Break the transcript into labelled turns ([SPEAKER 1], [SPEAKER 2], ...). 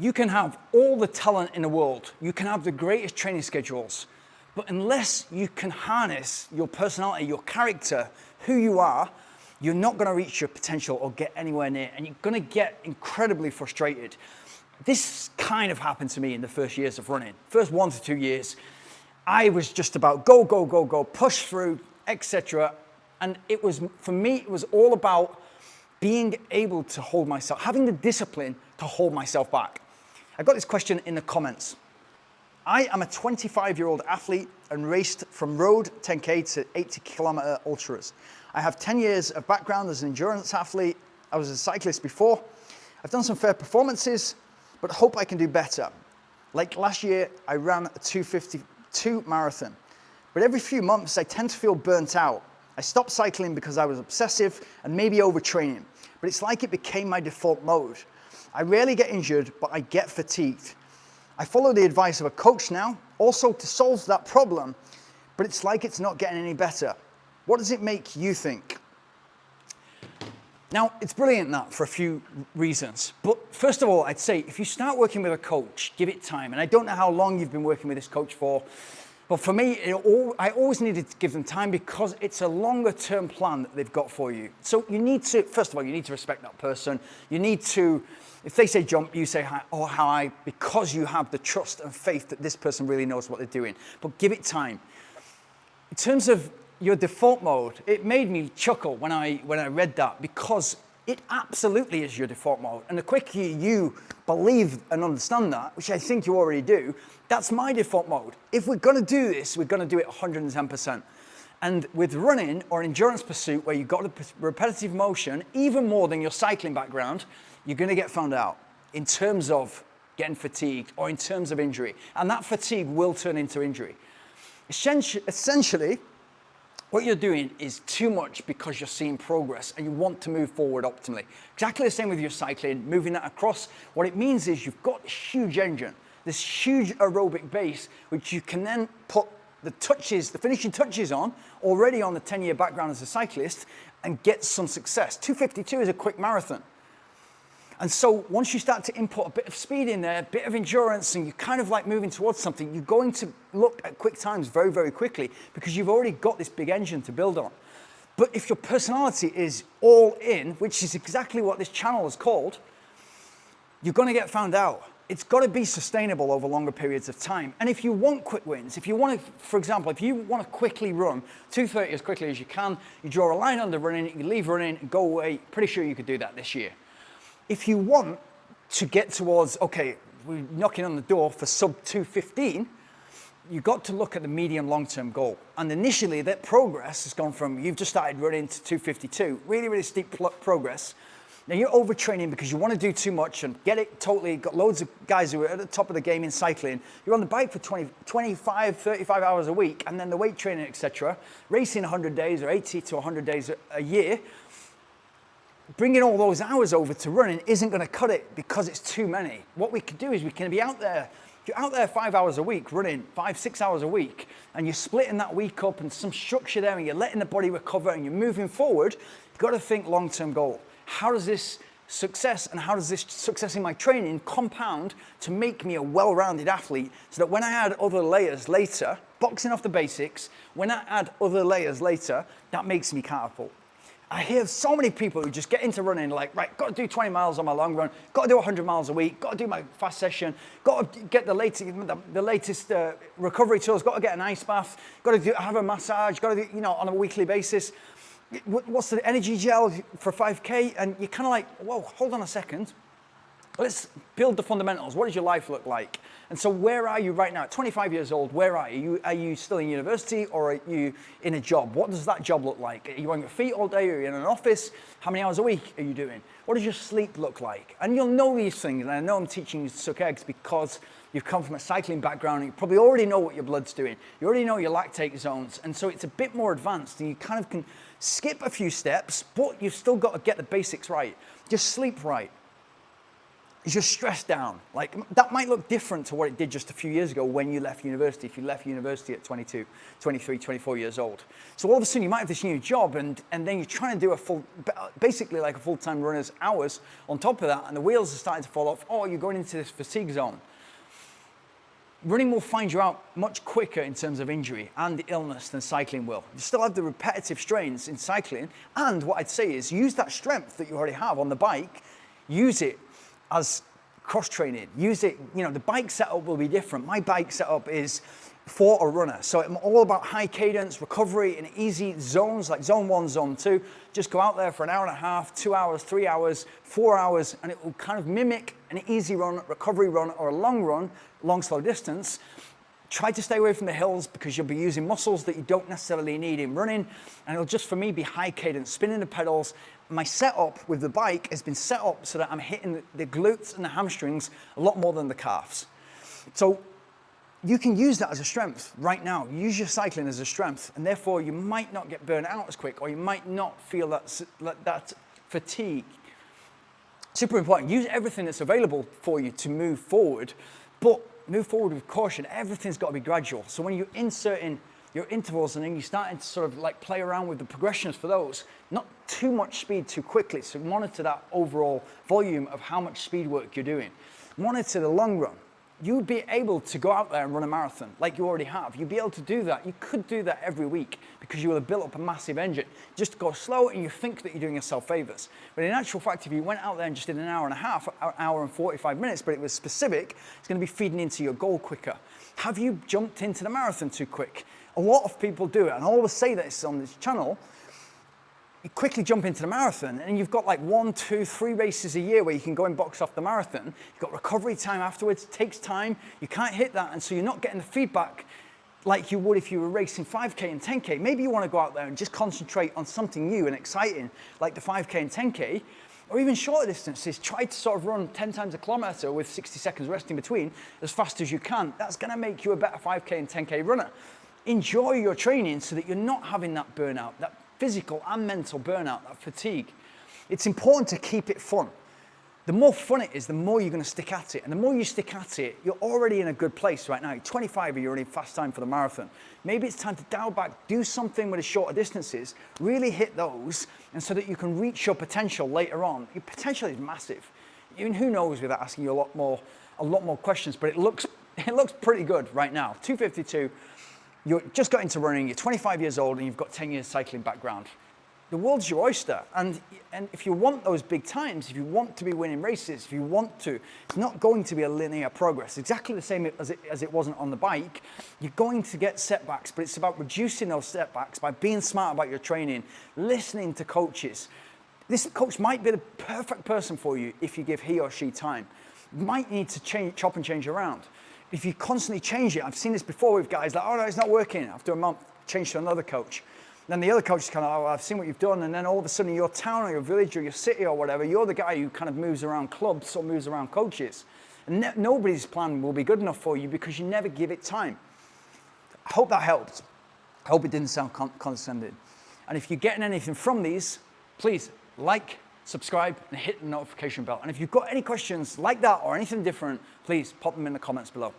[SPEAKER 1] You can have all the talent in the world. You can have the greatest training schedules. But unless you can harness your personality, your character, who you are, you're not going to reach your potential or get anywhere near. And you're going to get incredibly frustrated. This kind of happened to me in the first years of running. First 1 to 2 years, I was just about go, go, go, go, push through, etc. And it was, for me, it was all about being able to hold myself, having the discipline to hold myself back. I got this question in the comments. I am a 25-year-old athlete and raced from road 10K to 80-kilometer ultras. I have 10 years of background as an endurance athlete. I was a cyclist before. I've done some fair performances, but hope I can do better. Like last year, I ran a 252 marathon. But every few months, I tend to feel burnt out. I stopped cycling because I was obsessive and maybe overtraining, but it's like it became my default mode. I rarely get injured, but I get fatigued. I follow the advice of a coach now, also to solve that problem, but it's like it's not getting any better. What does it make you think? Now, it's brilliant that for a few reasons. But first of all, I'd say if you start working with a coach, give it time. And I don't know how long you've been working with this coach for, but for me, I always needed to give them time because it's a longer term plan that they've got for you. So you need to, first of all, you need to respect that person. You need to, if they say jump, you say hi or hi, because you have the trust and faith that this person really knows what they're doing. But give it time. In terms of your default mode, it made me chuckle when I read that, because it absolutely is your default mode. And the quicker you believe and understand that, which I think you already do, that's my default mode. If we're going to do this, we're going to do it 110%. And with running or endurance pursuit, where you've got a repetitive motion, even more than your cycling background, you're going to get found out in terms of getting fatigued or in terms of injury. And that fatigue will turn into injury. Essentially, what you're doing is too much because you're seeing progress and you want to move forward optimally. Exactly the same with your cycling, moving that across. What it means is you've got this huge engine, this huge aerobic base, which you can then put the touches, the finishing touches on, already on the 10-year background as a cyclist, and get some success. 252 is a quick marathon. And so once you start to input a bit of speed in there, a bit of endurance, and you're kind of like moving towards something, you're going to look at quick times very, very quickly because you've already got this big engine to build on. But if your personality is all in, which is exactly what this channel is called, you're going to get found out. It's got to be sustainable over longer periods of time. And if you want quick wins, if you want to, for example, if you want to quickly run 2:30 as quickly as you can, you draw a line under running, you leave running and go away, pretty sure you could do that this year. If you want to get towards, okay, we're knocking on the door for sub 215, you've got to look at the medium long-term goal. And initially that progress has gone from, you've just started running to 252, really, really steep progress. Now you're overtraining because you want to do too much and get it totally, got loads of guys who are at the top of the game in cycling. You're on the bike for 25, 35 hours a week, and then the weight training, etc. Racing 100 days or 80 to 100 days a year. Bringing all those hours over to running isn't going to cut it because it's too many. What we can do is we can be out there. If you're out there 5 hours a week, running 5, 6 hours a week, and you're splitting that week up and some structure there and you're letting the body recover and you're moving forward, you've got to think long-term goal. How does this success and how does this success in my training compound to make me a well-rounded athlete so that when I add other layers later, boxing off the basics, when I add other layers later, that makes me catapult. I hear so many people who just get into running like, right, got to do 20 miles on my long run, got to do 100 miles a week, got to do my fast session, got to get the latest recovery tools, got to get an ice bath, got to have a massage, got to do, on a weekly basis. What's the energy gel for 5K? And you're kind of like, whoa, hold on a second. Let's build the fundamentals. What does your life look like? And so where are you right now? At 25 years old, where are you? Are you still in university or are you in a job? What does that job look like? Are you on your feet all day? Are you in an office? How many hours a week are you doing? What does your sleep look like? And you'll know these things. And I know I'm teaching you to suck eggs because you've come from a cycling background and you probably already know what your blood's doing. You already know your lactate zones. And so it's a bit more advanced and you kind of can skip a few steps, but you've still got to get the basics right. Just sleep right. is your stress down. Like, that might look different to what it did just a few years ago when you left university, if you left university at 22, 23, 24 years old. So all of a sudden you might have this new job and then you're trying to do basically like a full-time runner's hours on top of that, and the wheels are starting to fall off. Oh, you're going into this fatigue zone. Running will find you out much quicker in terms of injury and illness than cycling will. You still have the repetitive strains in cycling, and what I'd say is use that strength that you already have on the bike, use it as cross-training. Use it, the bike setup will be different. My bike setup is for a runner. So I'm all about high cadence, recovery in easy zones, like zone 1, zone 2. Just go out there for an hour and a half, 2 hours, 3 hours, 4 hours, and it will kind of mimic an easy run, recovery run, or a long run, long, slow distance. Try to stay away from the hills because you'll be using muscles that you don't necessarily need in running. And it'll just, for me, be high cadence, spinning the pedals. My setup with the bike has been set up so that I'm hitting the glutes and the hamstrings a lot more than the calves. So you can use that as a strength right now. Use your cycling as a strength, and therefore you might not get burned out as quick, or you might not feel that fatigue. Super important. Use everything that's available for you to move forward, but move forward with caution. Everything's got to be gradual. So when you're inserting your intervals and then you're starting to sort of like play around with the progressions for those, not too much speed too quickly. So monitor that overall volume of how much speed work you're doing. Monitor the long run. You'd be able to go out there and run a marathon like you already have. You'd be able to do that. You could do that every week because you will have built up a massive engine. Just go slow and you think that you're doing yourself favors. But in actual fact, if you went out there and just did an hour and a half, an hour and 45 minutes, but it was specific, it's going to be feeding into your goal quicker. Have you jumped into the marathon too quick? A lot of people do it, and I always say this on this channel. You quickly jump into the marathon and you've got like 1, 2, 3 races a year where you can go and box off the marathon. You've got recovery time afterwards, it takes time, you can't hit that, and so you're not getting the feedback like you would if you were racing 5K and 10K. Maybe you want to go out there and just concentrate on something new and exciting like the 5K and 10K, or even shorter distances. Try to sort of run 10 times a kilometer with 60 seconds rest in between as fast as you can. That's going to make you a better 5K and 10K runner. Enjoy your training so that you're not having that burnout, that physical and mental burnout, that fatigue. It's important to keep it fun. The more fun it is, the more you're going to stick at it. And the more you stick at it, you're already in a good place right now. You're 25, you're already fast time for the marathon. Maybe it's time to dial back, do something with the shorter distances, really hit those, and so that you can reach your potential later on. Your potential is massive. Even who knows without asking you a lot more questions, but it looks pretty good right now. 252. You just got into running, you're 25 years old, and you've got 10 years cycling background. The world's your oyster, and if you want those big times, if you want to be winning races, if you want to, it's not going to be a linear progress, exactly the same as it wasn't on the bike. You're going to get setbacks, but it's about reducing those setbacks by being smart about your training, listening to coaches. This coach might be the perfect person for you if you give he or she time. You might need to chop and change around. If you constantly change it, I've seen this before with guys like, oh no, it's not working. After a month, change to another coach. Then the other coach is kind of, oh, I've seen what you've done. And then all of a sudden, your town or your village or your city or whatever, you're the guy who kind of moves around clubs or moves around coaches. And nobody's plan will be good enough for you because you never give it time. I hope that helped. I hope it didn't sound condescending. And if you're getting anything from these, please like, subscribe, and hit the notification bell. And if you've got any questions like that or anything different, please pop them in the comments below.